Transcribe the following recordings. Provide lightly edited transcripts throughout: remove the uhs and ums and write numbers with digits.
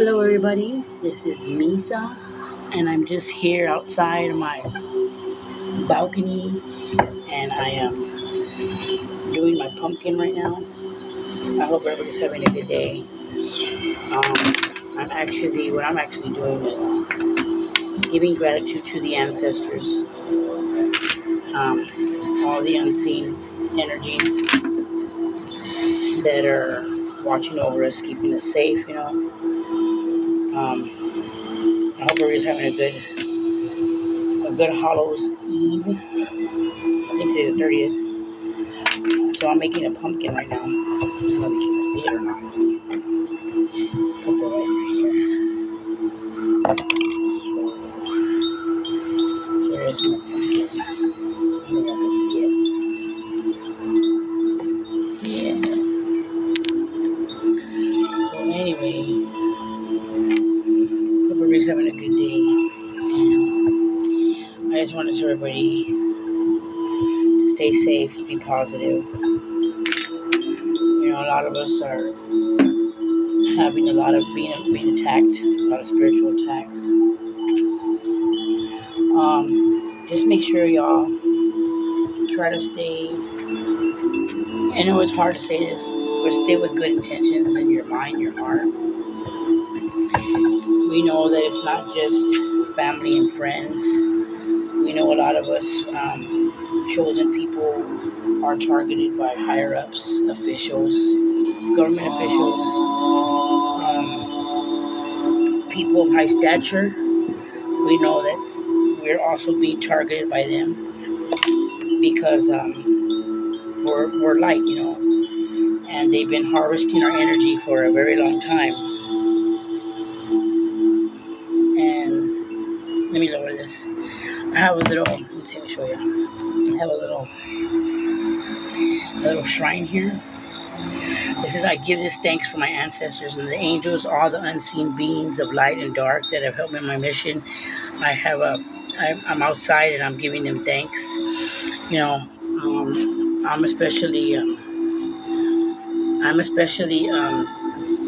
Hello, everybody. This is Misa, and I'm just here outside of my balcony, and I am doing my pumpkin right now. I hope everybody's having a good day. What I'm actually doing is giving gratitude to the ancestors, all the unseen energies that are watching over us, keeping us safe. I hope everybody's having a good Hallows Eve. I think today's the 30th. So I'm making a pumpkin right now. I don't know if you can see it or not. Put the light right here. So here's my pumpkin. I don't know if you can see it. Yeah. So anyway, hope everybody's having a good day. And I just wanted to everybody to stay safe, be positive. A lot of us are having a lot of being attacked, a lot of spiritual attacks. Just make sure y'all try to stay. I know it's hard to say this, but stay with good intentions in your mind, your heart. We know that it's not just family and friends. We know a lot of us chosen people are targeted by higher ups, officials, government officials, people of high stature. We know that we're also being targeted by them because we're light, and they've been harvesting our energy for a very long time. And let me lower this. I have a little. Let me show you. I have a little shrine here. This is, I give this thanks for my ancestors and the angels, all the unseen beings of light and dark that have helped me in my mission. I'm outside and I'm giving them thanks. I'm especially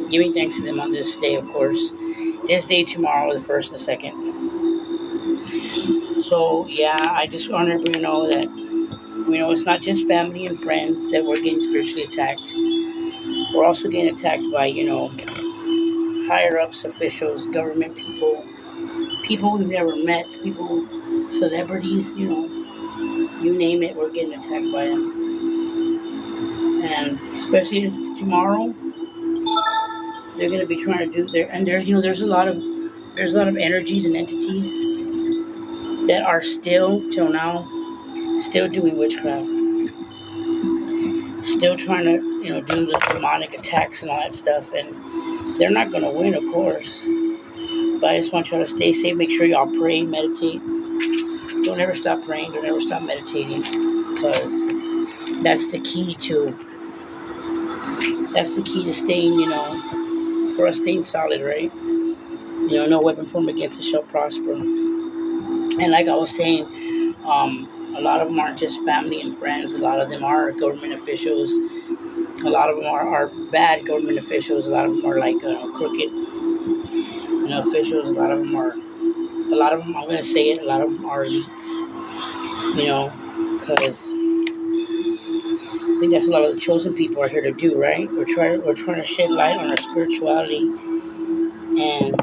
giving thanks to them on this day, of course. This day, tomorrow, the 1st and the 2nd. So, yeah, I just want everybody to know that, it's not just family and friends that we're getting spiritually attacked. We're also getting attacked by, higher-ups, officials, government people we've never met, celebrities, you name it, we're getting attacked by them. And especially tomorrow, they're going to be trying to do there's a lot of energies and entities that are still till now doing witchcraft, still trying to do the demonic attacks and all that stuff, and they're not going to win, of course. But I just want y'all to stay safe. Make sure y'all pray, meditate. Don't ever stop praying. Don't ever stop meditating, because that's the key to staying, for us staying solid, right? No weapon formed against us shall prosper. And like I was saying, a lot of them aren't just family and friends. A lot of them are government officials. A lot of them are bad government officials. A lot of them are like crooked officials. A lot of them, I'm going to say it, a lot of them are elites. Because I think that's what a lot of the chosen people are here to do, right? We're trying to shed light on our spirituality. And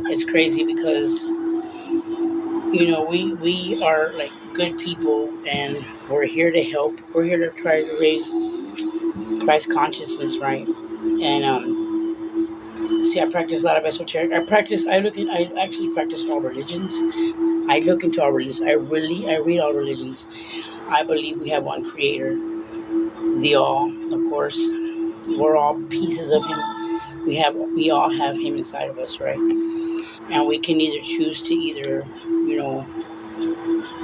it's crazy because we are like good people, and we're here to help. We're here to try to raise Christ consciousness, right? And see, I practice a lot of esoteric. I actually practice all religions. I look into all religions. I read all religions. I believe we have one creator, the all, of course. We're all pieces of him. We all have him inside of us, right? And we can either choose to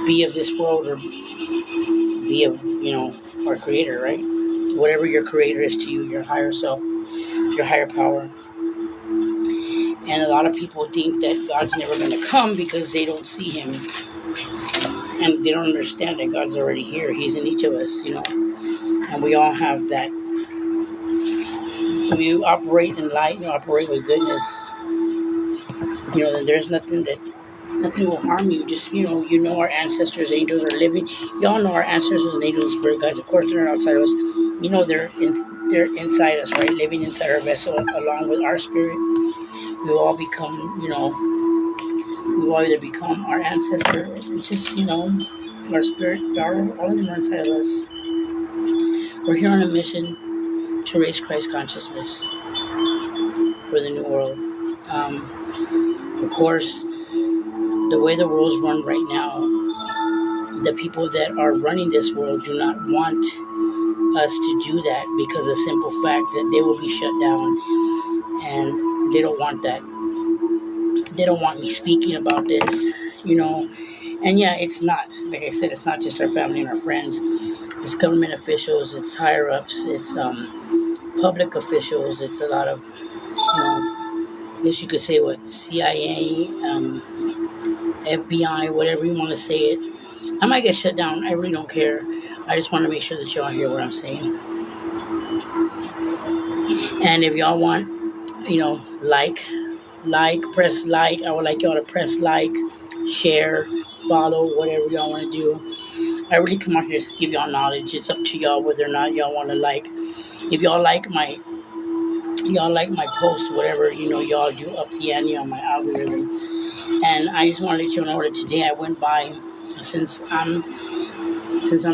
be of this world or be of, our creator, right? Whatever your creator is to you, your higher self, your higher power. And a lot of people think that God's never going to come because they don't see him. And they don't understand that God's already here. He's in each of us, And we all have that. We operate in light and operate with goodness. then there's nothing will harm you. Just our ancestors, angels are living. Y'all know our ancestors and angels, spirit guides. Of course, they're not outside of us. They're inside us, right? Living inside our vessel, along with our spirit. We all become, we will either become our ancestor, which is, our spirit. All of them are inside of us. We're here on a mission to raise Christ consciousness for the new world. Of course, the way the world's run right now, the people that are running this world do not want us to do that, because of the simple fact that they will be shut down, and they don't want that. They don't want me speaking about this, and yeah, it's not, like I said, it's not just our family and our friends. It's government officials, it's higher ups, it's public officials, it's a lot of, I guess you could say what, CIA, FBI, whatever you want to say it. I might get shut down. I really don't care. I just want to make sure that y'all hear what I'm saying. And if y'all want, press like. I would like y'all to press like, share, follow, whatever y'all want to do. I really come out here to give y'all knowledge. It's up to y'all whether or not y'all want to like. If y'all like my post, whatever, y'all do up the ante on my algorithm. And I just want to let you know that today I went by, since I'm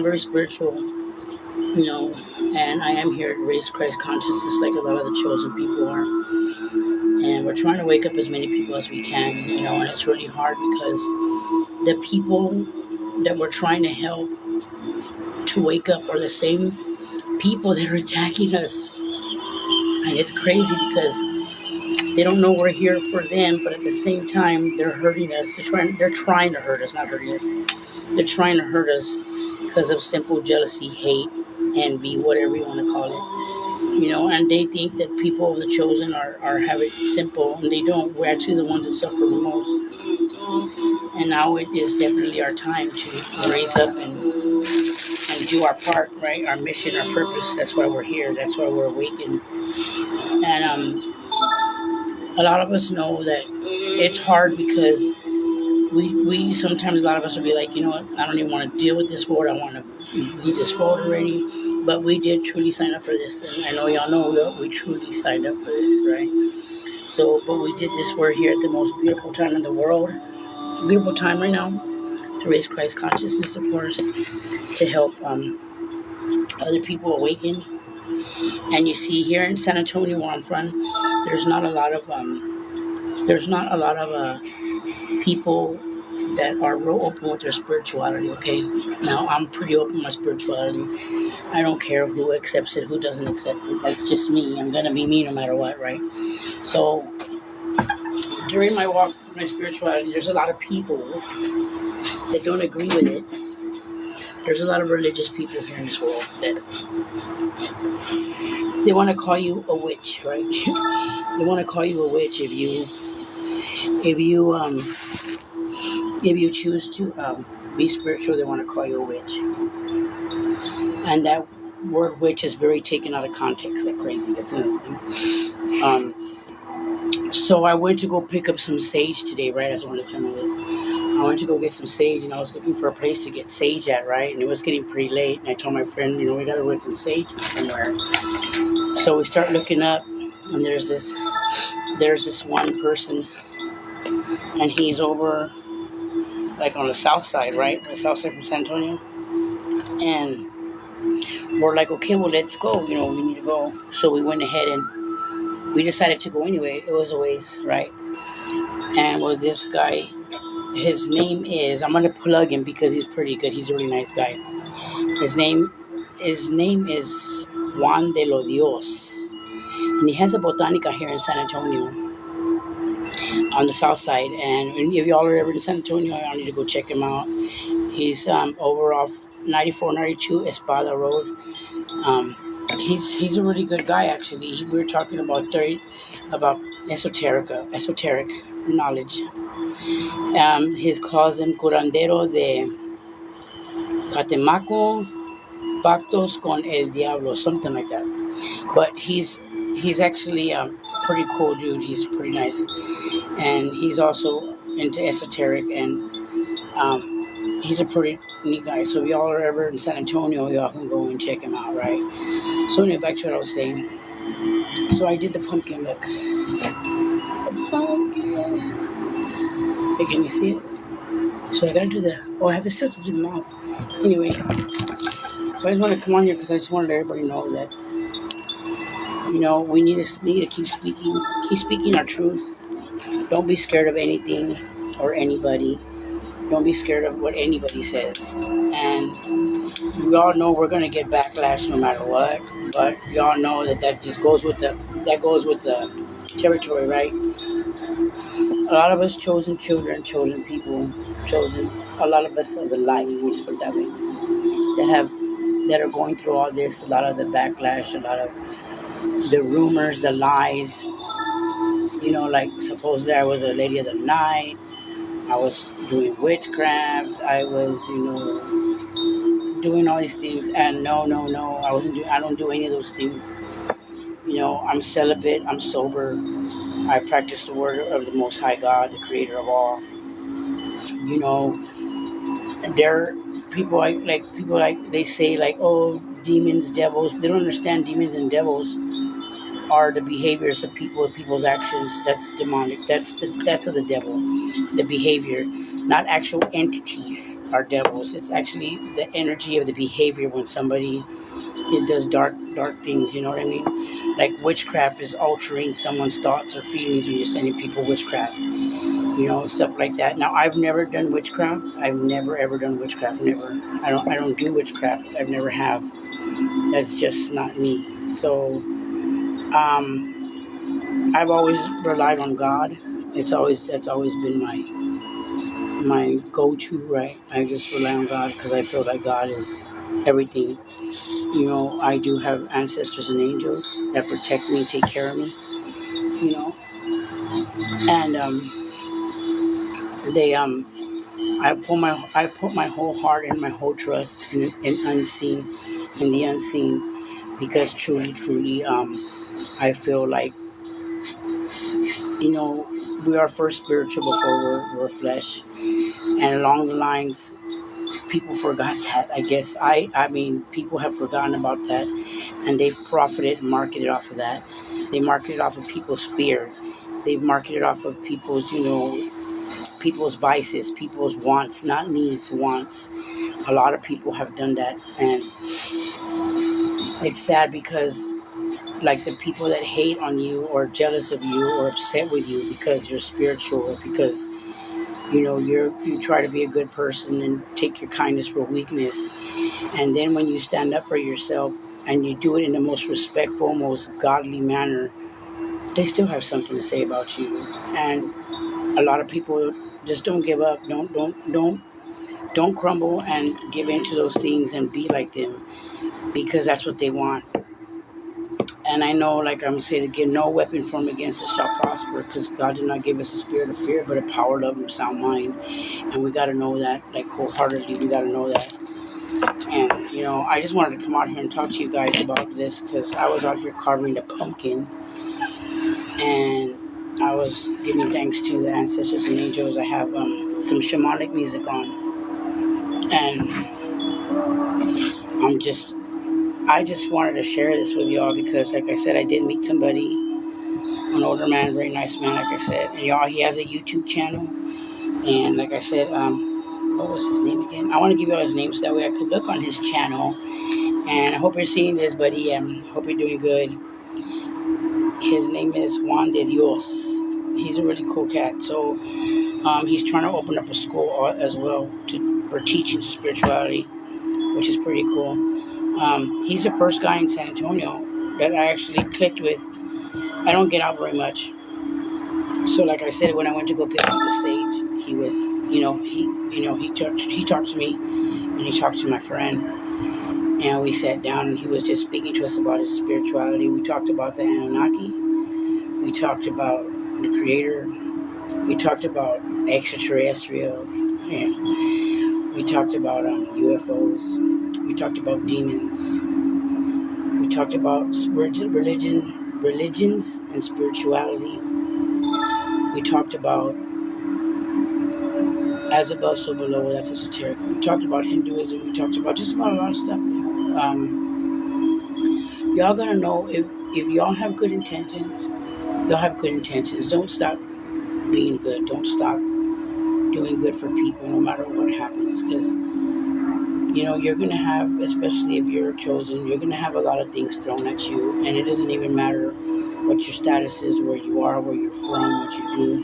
very spiritual, and I am here to raise Christ consciousness like a lot of the chosen people are. And we're trying to wake up as many people as we can, and it's really hard because the people that we're trying to help to wake up are the same people that are attacking us. And it's crazy because they don't know we're here for them, but at the same time, they're hurting us. They're trying to hurt us, not hurting us. They're trying to hurt us because of simple jealousy, hate, envy, whatever you want to call it. And they think that people of the chosen are have it simple, and they don't. We're actually the ones that suffer the most. And now it is definitely our time to raise up and do our part, right? Our mission, our purpose. That's why we're here. That's why we're awakened. And a lot of us know that it's hard because we sometimes, a lot of us will be like, I don't even want to deal with this world. I want to leave this world already. But we did truly sign up for this, and I know y'all know we truly signed up for this, right? So, but we did this. We're here at the most beautiful time in the world. Beautiful time right now to raise Christ consciousness, of course, to help other people awaken. And you see, here in San Antonio, where I'm from, there's not a lot of people that are real open with their spirituality. Okay, now I'm pretty open with my spirituality. I don't care who accepts it, who doesn't accept it. That's just me. I'm gonna be me no matter what, right? So during my walk with my spirituality, there's a lot of people that don't agree with it. There's a lot of religious people here in this world that they want to call you a witch, right? They want to call you a witch if you choose to be spiritual. They want to call you a witch, and that word "witch" is very taken out of context, like crazy. That's another thing. So I went to go pick up some sage today, right? As I wanted to tell you this. I went to go get some sage, and I was looking for a place to get sage at, right? And it was getting pretty late, and I told my friend, we got to rent some sage somewhere. So we start looking up, and there's this one person, and he's over like on the south side, right? The south side from San Antonio. And we're like, okay, well, let's go. We need to go. So we went ahead and we decided to go anyway. It was a ways, right? And was this guy, his name is, I'm going to plug him because he's pretty good. He's a really nice guy. His name is Juan de los Dios. And he has a botanica here in San Antonio, on the south side. And if y'all are ever in San Antonio, y'all need to go check him out. He's over off 9492 Espada Road. He's a really good guy, actually. We were talking about esoteric knowledge. His cousin curandero de Catemaco, Pactos con el Diablo, something like that. But he's actually pretty cool dude. He's pretty nice, and he's also into esoteric, and he's a pretty neat guy. So if y'all are ever in San Antonio, y'all can go and check him out, right? So anyway, back to what I was saying. So I did the pumpkin look. The pumpkin. Hey, can you see it? So I gotta do I have to still do the mouth. Anyway, so I just want to come on here because I just wanted everybody to know that, we need to keep speaking our truth. Don't be scared of anything or anybody. Don't be scared of what anybody says. And we all know we're gonna get backlash no matter what. But we all know that just goes with the territory, right? A lot of us chosen children, chosen people, a lot of us of the light, let me just put it that way, that are going through all this, a lot of the backlash, a lot of the rumors, the lies. Like supposedly I was a lady of the night, I was doing witchcraft, I was, doing all these things, and no, I don't do any of those things. I'm celibate, I'm sober, I practice the word of the Most High God, the Creator of all. And there are people they say like, oh, demons, devils. They don't understand demons and devils are the behaviors of people's actions. That's demonic. That's of the devil. The behavior, not actual entities, are devils. It's actually the energy of the behavior when somebody does dark things. You know what I mean? Like witchcraft is altering someone's thoughts or feelings when you're sending people witchcraft. Stuff like that. Now, I've never done witchcraft. I've never ever done witchcraft. Never. I don't do witchcraft. I've never have. That's just not me. So, I've always relied on God. That's always been my go-to, right? I just rely on God because I feel like God is everything. I do have ancestors and angels that protect me, take care of me. And they I put my whole heart and my whole trust in the unseen, because truly, I feel like, we are first spiritual before we're flesh, and along the lines, people forgot that. I guess I mean, people have forgotten about that, and they've profited and marketed off of that. They marketed off of people's fear. They've marketed off of people's people's vices, people's wants, not needs, wants. A lot of people have done that, and it's sad because, like, the people that hate on you or jealous of you or upset with you because you're spiritual, or because you try to be a good person and take your kindness for weakness, and then when you stand up for yourself and you do it in the most respectful, most godly manner, they still have something to say about you. And a lot of people just don't give up. Don't crumble and give in to those things and be like them, because that's what they want. And I know, like I'm saying again, no weapon formed against us shall prosper, because God did not give us a spirit of fear, but a power, love, and sound mind. And we got to know that, like, wholeheartedly. We got to know that. And I just wanted to come out here and talk to you guys about this, because I was out here carving the pumpkin, and I was giving thanks to the ancestors and angels. I have some shamanic music on, and I just wanted to share this with y'all because, like I said, I did meet somebody, an older man, very nice man, like I said. And y'all, he has a YouTube channel, and like I said, what was his name again? I want to give y'all his name so that way I could look on his channel. And I hope you're seeing this, buddy. Hope you're doing good. His name is Juan de Dios. He's a really cool cat. So he's trying to open up a school as well for teaching spirituality, which is pretty cool. He's the first guy in San Antonio that I actually clicked with. I don't get out very much. So like I said, when I went to go pick up the stage, he was, he talked to me, and he talked to my friend, and we sat down, and he was just speaking to us about his spirituality. We talked about the Anunnaki. We talked about the Creator. We talked about extraterrestrials. Yeah. We talked about UFOs. We talked about demons. We talked about religion, religions and spirituality. We talked about as above, so below. That's esoteric. We talked about Hinduism. We talked about just about a lot of stuff. Y'all gonna know if y'all have good intentions. Y'all have good intentions. Don't stop being good. Don't stop doing good for people, no matter what happens. Because you're gonna have, especially if you're chosen, you're gonna have a lot of things thrown at you, and it doesn't even matter what your status is, where you are, where you're from, what you do.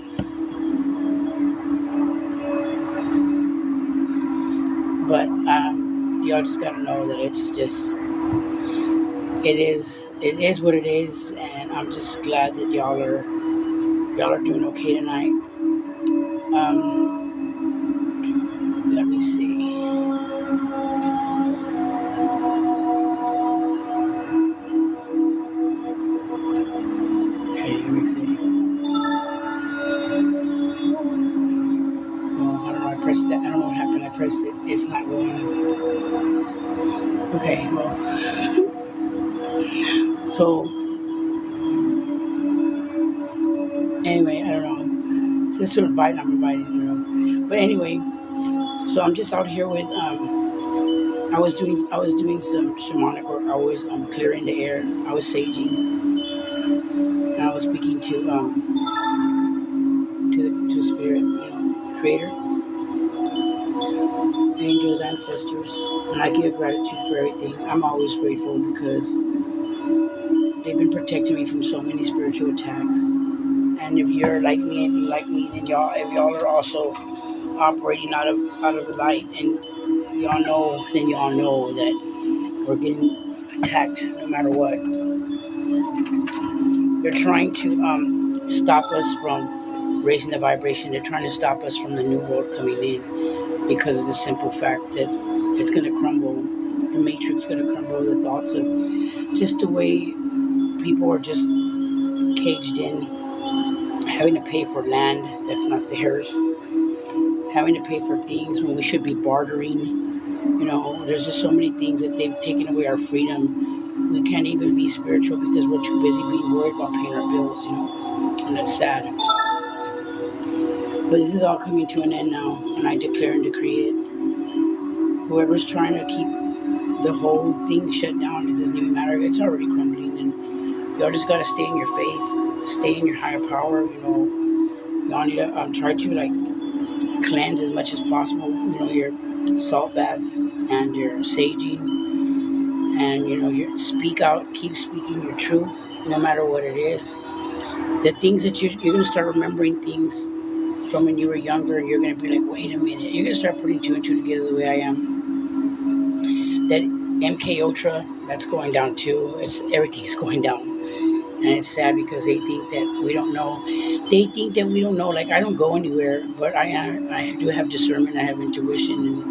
But y'all just gotta know that it's just it is what it is, and I'm just glad that y'all are doing okay tonight. Let me see. Okay, let me see. Oh, I don't know. I pressed it. I don't know what happened. I pressed it. It's not going. Okay, well. So, anyway, I don't know. Since to invite, I'm inviting, But anyway, so I'm just out here with I was doing some shamanic work. I was clearing the air. I was saging, and I was speaking to spirit, creator, angels, ancestors, and I give gratitude for everything. I'm always grateful because they've been protecting me from so many spiritual attacks. And if you're like me and you like me, then if y'all are also operating out of the light, and y'all know that we're getting attacked no matter what. They're trying to stop us from raising the vibration. They're trying to stop us from the new world coming in because of the simple fact that it's going to crumble. The matrix is going to crumble. The thoughts of just the way people are just caged in, having to pay for land that's not theirs, having to pay for things when we should be bartering. There's just so many things that they've taken away our freedom. We can't even be spiritual because we're too busy being worried about paying our bills, and that's sad. But this is all coming to an end now, and I declare and decree it. Whoever's trying to keep the whole thing shut down, it doesn't even matter. It's already crumbling, and y'all just gotta stay in your faith, stay in your higher power. Y'all need to try to cleanse as much as possible. Your salt baths and your saging. And you speak out, keep speaking your truth, no matter what it is. The things that you're going to start remembering things from when you were younger, and you're going to be like, wait a minute. You're going to start putting two and two together the way I am. That MK Ultra, that's going down too. Everything's going down, and it's sad because they think that we don't know. They think that we don't know. Like, I don't go anywhere, but I do have discernment. I have intuition,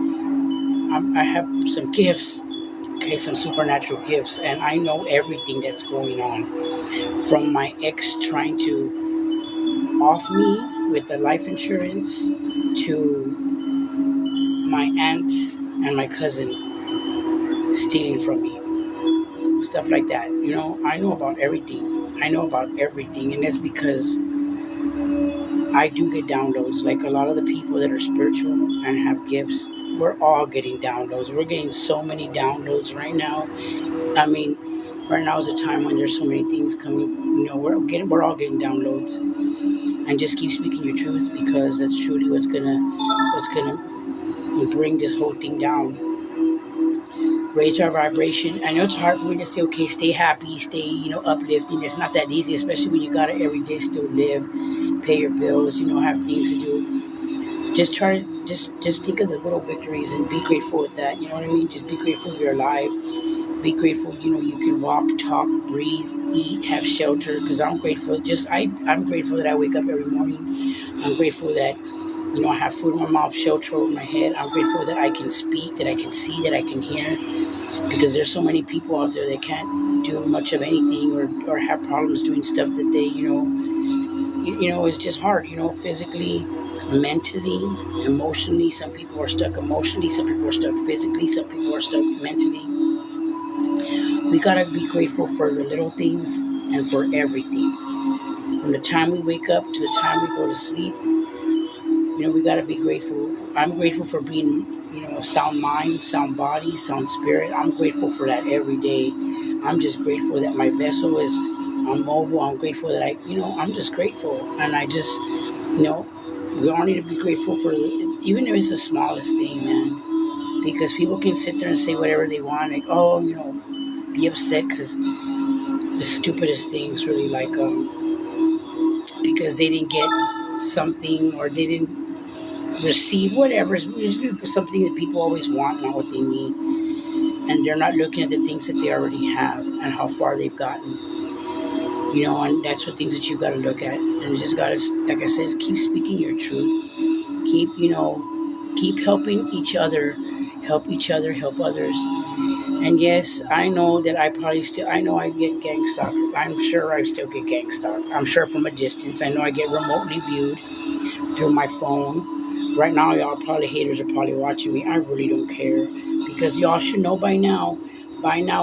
and I have some gifts. Okay, some supernatural gifts, and I know everything that's going on, from my ex trying to off me with the life insurance to my aunt and my cousin stealing from me, stuff like that. I know about everything. And it's because I do get downloads. Like a lot of the people that are spiritual and have gifts, we're all getting downloads. We're getting so many downloads right now. I mean, right now is a time when there's so many things coming. We're all getting downloads. And just keep speaking your truth, because that's truly what's gonna bring this whole thing down. Raise our vibration. I know it's hard for me to say, okay, stay happy, stay, uplifting. It's not that easy, especially when you gotta every day still live, pay your bills, have things to do. Just try to just think of the little victories and be grateful with that. You know what I mean? Just be grateful you're alive. Be grateful, you can walk, talk, breathe, eat, have shelter. Because I'm grateful. I'm grateful that I wake up every morning. I'm grateful that I have food in my mouth, shelter over my head. I'm grateful that I can speak, that I can see, that I can hear. Because there's so many people out there that can't do much of anything, or have problems doing stuff that they it's just hard. Physically, mentally, emotionally. Some people are stuck emotionally. Some people are stuck physically. Some people are stuck mentally. We gotta be grateful for the little things and for everything. From the time we wake up to the time we go to sleep, we got to be grateful. I'm grateful for being, sound mind, sound body, sound spirit. I'm grateful for that every day. I'm just grateful that my vessel is on mobile. I'm grateful that I'm just grateful. And I just, we all need to be grateful for, even if it's the smallest thing, man. Because people can sit there and say whatever they want. Like, oh, be upset because the stupidest things really, like, because they didn't get something or they didn't receive whatever. It's usually something that people always want, not what they need. And they're not looking at the things that they already have and how far they've gotten. And that's what things that you got to look at. And you just got to, like I said, keep speaking your truth. Keep helping each other. Help each other, help others. And yes, I know that I get gang stalked. I'm sure I still get gang stalked. I'm sure from a distance. I know I get remotely viewed through my phone. Right now, y'all haters are probably watching me. I really don't care, because y'all should know by now,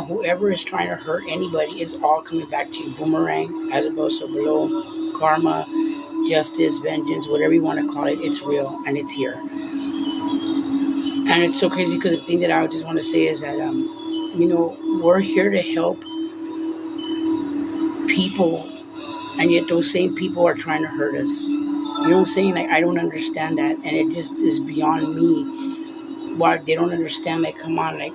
whoever is trying to hurt anybody is all coming back to you. Boomerang, as above, so below, karma, justice, vengeance, whatever you want to call it, it's real and it's here. And it's so crazy, because the thing that I just want to say is that, we're here to help people, and yet those same people are trying to hurt us. You know what I'm saying? Like, I don't understand that, and it just is beyond me why they don't understand. Like, come on, like,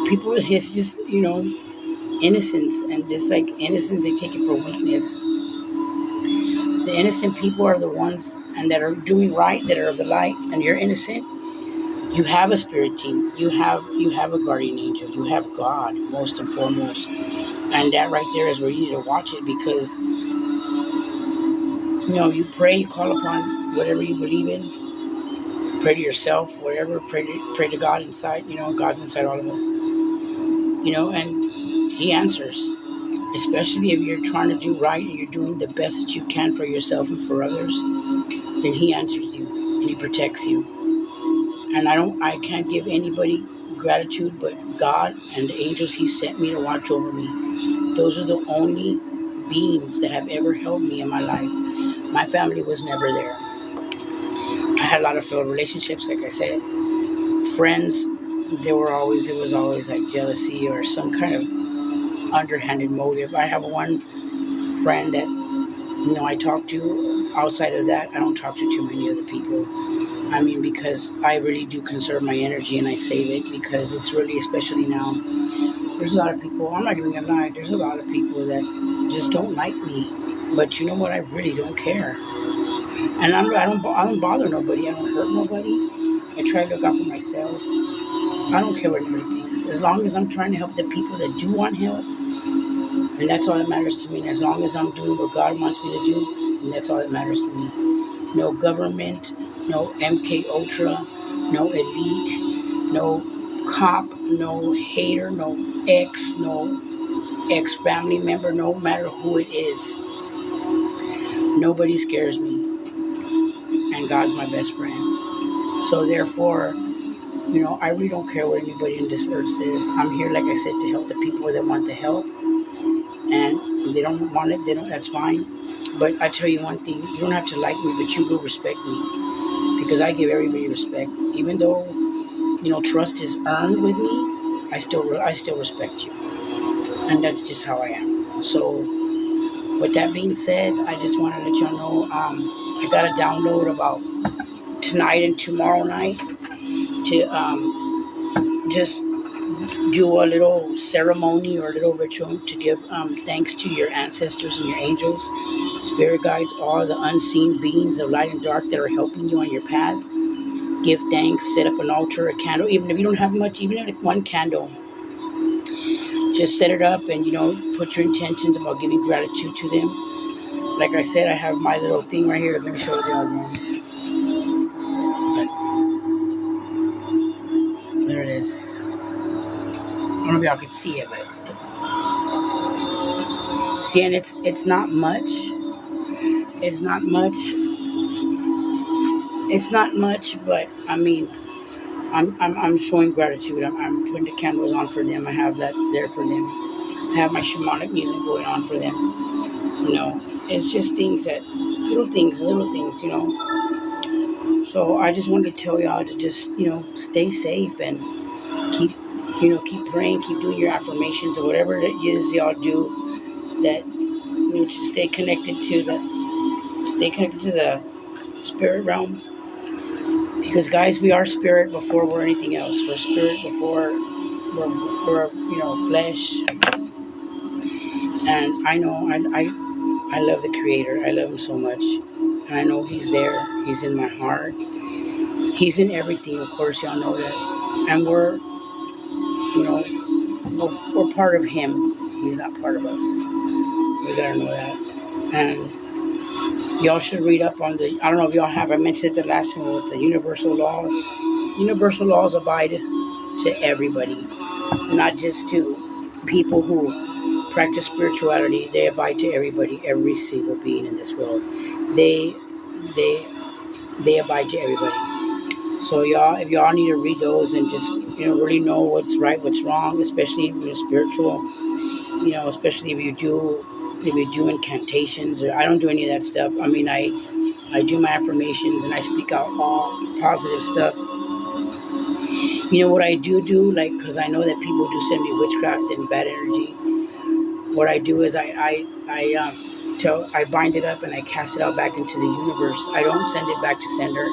people, it's just, innocence, and just like innocence, they take it for weakness. The innocent people are the ones and that are doing right, that are of the light, and you're innocent. You have a spirit team. You have a guardian angel. You have God, most and foremost, and that right there is where you need to watch it, because you pray, you call upon whatever you believe in. Pray to yourself, whatever. Pray to God inside. God's inside all of us. And He answers. Especially if you're trying to do right and you're doing the best that you can for yourself and for others, then He answers you and He protects you. And I can't give anybody gratitude but God and the angels He sent me to watch over me. Those are the only beings that have ever helped me in my life. My family was never there. I had a lot of failed relationships, like I said. Friends, it was always like jealousy or some kind of underhanded motive. I have one friend that, I talk to. Outside of that, I don't talk to too many other people. I mean, because I really do conserve my energy and I save it, because it's really, especially now, there's a lot of people, I'm not even gonna lie, there's a lot of people that just don't like me. But you know what? I really don't care. And I don't bother nobody. I don't hurt nobody. I try to look out for myself. I don't care what anybody thinks. As long as I'm trying to help the people that do want help, and that's all that matters to me. And as long as I'm doing what God wants me to do, and that's all that matters to me. No government, no MK Ultra, no elite, no cop, no hater, no ex-family member, no matter who it is. Nobody scares me. And God's my best friend. So therefore, I really don't care what anybody in this earth says. I'm here, like I said, to help the people that want the help. And if they don't want it, that's fine. But I tell you one thing, you don't have to like me, but you will respect me. Because I give everybody respect. Even though, trust is earned with me, I still respect you. And that's just how I am. So, with that being said, I just want to let y'all know, I got a download about tonight and tomorrow night to just do a little ceremony or a little ritual to give thanks to your ancestors and your angels, spirit guides, all the unseen beings of light and dark that are helping you on your path. Give thanks, set up an altar, a candle, even if you don't have much, even if one candle. Just set it up and, put your intentions about giving gratitude to them. Like I said, I have my little thing right here. Let me show you again. There it is. I don't know if y'all can see it, but see, and it's not much. It's not much. It's not much, but I mean, I'm showing gratitude. I'm putting the candles on for them. I have that there for them. have my shamanic music going on for them. It's just things that, little things, So I just wanted to tell y'all to just, stay safe and keep, keep praying, keep doing your affirmations or whatever it is y'all do, that, just stay connected to the spirit realm. Because guys, we are spirit before we're anything else. We're spirit before we're flesh. And I know I love the Creator. I love Him so much. And I know He's there. He's in my heart. He's in everything. Of course, y'all know that. And we're part of Him. He's not part of us. We gotta know that. And y'all should read up on I don't know if y'all have, I mentioned it the last time with the universal laws. Universal laws abide to everybody, not just to people who practice spirituality. They abide to everybody, every single being in this world. They abide to everybody. So y'all, if y'all need to read those and just really know what's right, what's wrong, especially if you're spiritual, especially if you do incantations. Or I don't do any of that stuff. I mean, I do my affirmations and I speak out all positive stuff. What I do, like, because I know that people do send me witchcraft and bad energy. What I do is I bind it up and I cast it out back into the universe. I don't send it back to sender.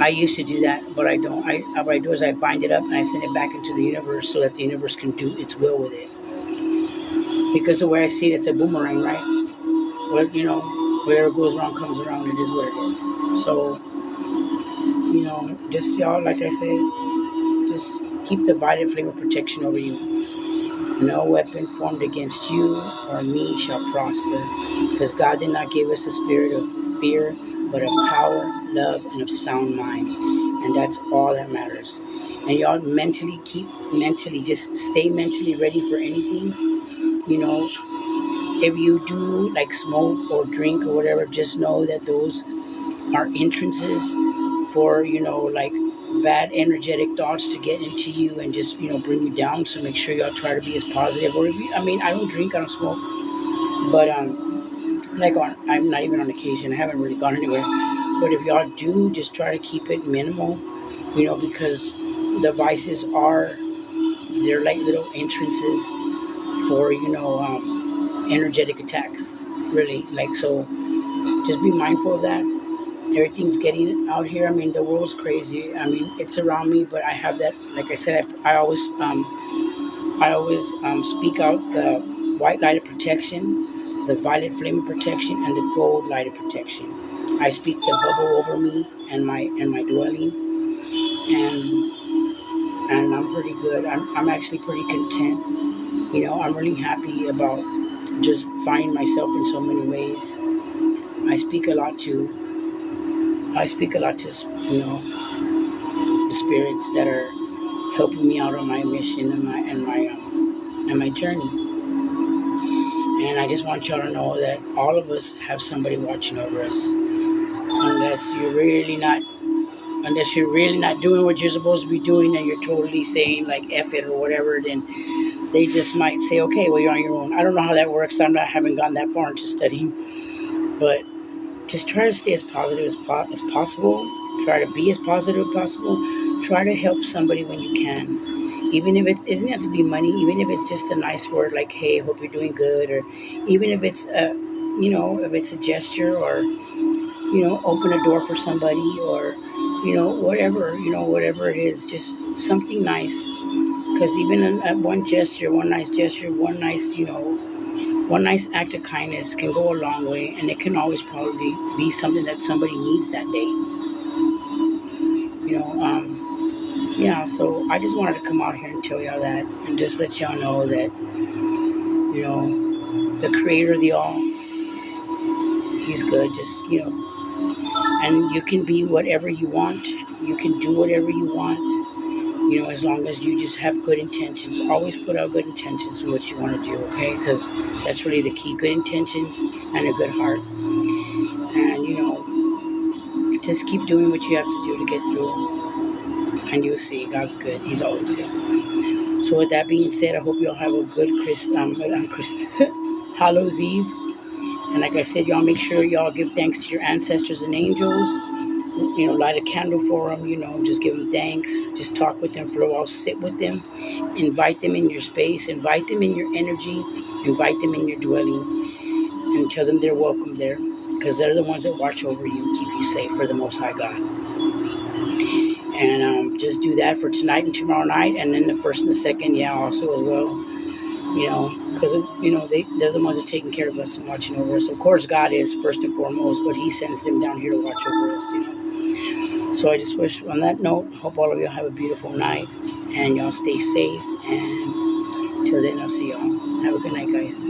I used to do that, but I don't. What I do is I bind it up and I send it back into the universe so that the universe can do its will with it. Because the way I see it, it's a boomerang, right? But, whatever goes wrong comes around. It is what it is. So, just y'all, like I say, just keep the violet flame of protection over you. No weapon formed against you or me shall prosper. Because God did not give us a spirit of fear, but of power, love, and of sound mind. And that's all that matters. And y'all just stay mentally ready for anything. If you do like smoke or drink or whatever, just know that those are entrances for, like bad energetic thoughts to get into you and just, bring you down. So make sure y'all try to be as positive. Or I don't drink, I don't smoke. But, I'm not even on occasion. I haven't really gone anywhere. But if y'all do, just try to keep it minimal, because the vices they're like little entrances for, energetic attacks, really. So just be mindful of that. Everything's getting out here. The world's crazy. It's around me, but I have that, like I said, I always speak out the white light of protection, the violet flame of protection, and the gold light of protection. I speak the bubble over me and my dwelling, and I'm pretty good. I'm actually pretty content. I'm really happy about just finding myself in so many ways. I speak a lot to the spirits that are helping me out on my mission and my journey. And I just want y'all to know that all of us have somebody watching over us. Unless you're really not doing what you're supposed to be doing, and you're totally saying like F it or whatever, then they just might say, okay, well, you're on your own. I don't know how that works. Haven't gone that far into studying, but just try to stay as positive as possible. Try to be as positive as possible. Try to help somebody when you can. Even if it doesn't have to be money, even if it's just a nice word like, hey, I hope you're doing good, or even if it's if it's a gesture, or open a door for somebody, or whatever it is, just something nice. Because even one gesture, one nice act of kindness can go a long way, and it can always probably be something that somebody needs that day. So I just wanted to come out here and tell y'all that, and just let y'all know that, the Creator of the all, He's good. Just, and you can be whatever you want. You can do whatever you want. As long as you just have good intentions. Always put out good intentions in what you want to do, okay? Because that's really the key. Good intentions and a good heart. And, just keep doing what you have to do to get through. And you'll see God's good. He's always good. So with that being said, I hope you all have a good Christmas, Hallows Eve. And like I said, y'all make sure y'all give thanks to your ancestors and angels. You know, light a candle for them. You know, just give them thanks. Just talk with them for a while. Sit with them. Invite them in your space. Invite them in your energy. Invite them in your dwelling. And tell them they're welcome there. Because they're the ones that watch over you and keep you safe for the Most High God. And just do that for tonight and tomorrow night. And then the first and the second, yeah, also as well. You know, because, you know, they're the ones that are taking care of us and watching over us. Of course, God is first and foremost, but He sends them down here to watch over us, you know. So I just wish, on that note, hope all of y'all have a beautiful night and y'all stay safe. And till then, I'll see y'all. Have a good night, guys.